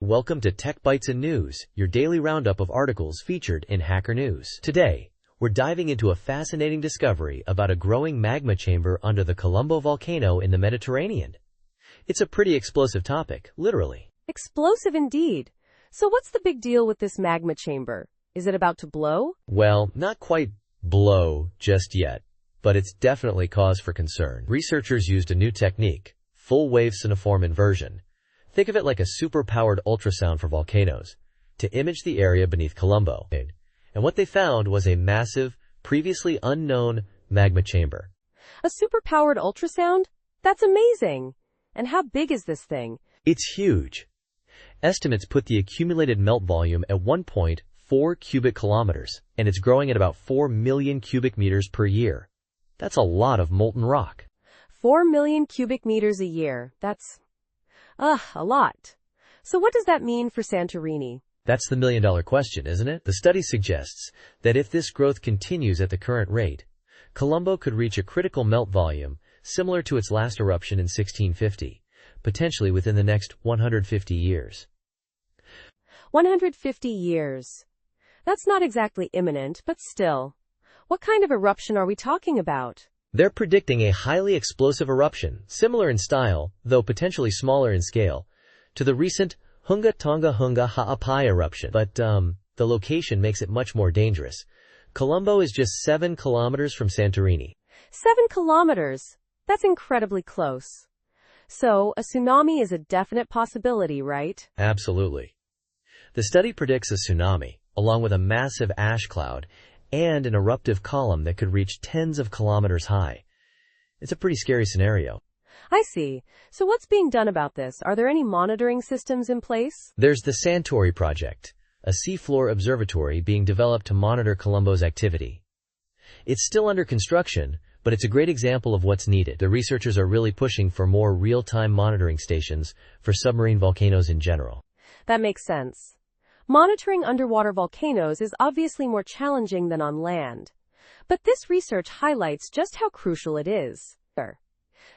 Welcome to Tech Bytes and News, your daily roundup of articles featured in Hacker News. Today, we're diving into a fascinating discovery about a growing magma chamber under the Colombo volcano in the Mediterranean. It's a pretty explosive topic, literally. Explosive indeed. So what's the big deal with this magma chamber? Is it about to blow? Well, not quite blow just yet, but it's definitely cause for concern. Researchers used a new technique, full-wave cuneiform inversion. Think of it like a super-powered ultrasound for volcanoes, to image the area beneath Colombo. And what they found was a massive, previously unknown magma chamber. A super-powered ultrasound? That's amazing! And how big is this thing? It's huge. Estimates put the accumulated melt volume at 1.4 cubic kilometers, and it's growing at about 4 million cubic meters per year. That's a lot of molten rock. 4 million cubic meters a year. That's a lot. So what does that mean for Santorini? That's the million-dollar question, isn't it? The study suggests that if this growth continues at the current rate, Colombo could reach a critical melt volume similar to its last eruption in 1650, potentially within the next 150 years. 150 years. That's not exactly imminent, but still. What kind of eruption are we talking about? They're predicting a highly explosive eruption, similar in style, though potentially smaller in scale, to the recent Hunga Tonga Hunga Ha'apai eruption. But the location makes it much more dangerous. Colombo is just 7 kilometers from Santorini. 7 kilometers? That's incredibly close. So, a tsunami is a definite possibility, right? Absolutely. The study predicts a tsunami, along with a massive ash cloud, and an eruptive column that could reach tens of kilometers high. It's a pretty scary scenario. I see. So what's being done about this? Are there any monitoring systems in place? There's the Santori project, a seafloor observatory being developed to monitor Colombo's activity. It's still under construction, but it's a great example of what's needed. The researchers are really pushing for more real-time monitoring stations for submarine volcanoes in general. That makes sense. Monitoring underwater volcanoes is obviously more challenging than on land. But this research highlights just how crucial it is.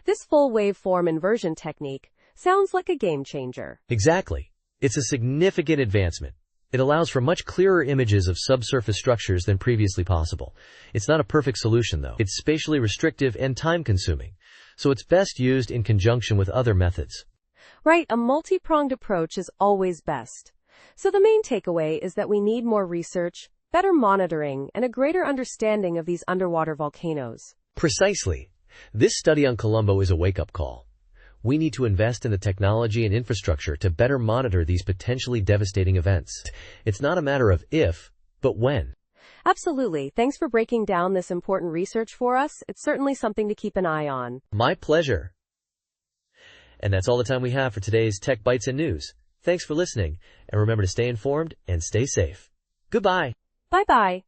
This full waveform inversion technique sounds like a game changer. Exactly. It's a significant advancement. It allows for much clearer images of subsurface structures than previously possible. It's not a perfect solution, though. It's spatially restrictive and time-consuming, so it's best used in conjunction with other methods. Right, a multi-pronged approach is always best. So the main takeaway is that we need more research, better monitoring, and a greater understanding of these underwater volcanoes. Precisely. This study on Colombo is a wake-up call. We need to invest in the technology and infrastructure to better monitor these potentially devastating events. It's not a matter of if, but when. Absolutely. Thanks for breaking down this important research for us. It's certainly something to keep an eye on. My pleasure. And that's all the time we have for today's Tech Bytes and News. Thanks for listening, and remember to stay informed and stay safe. Goodbye. Bye-bye.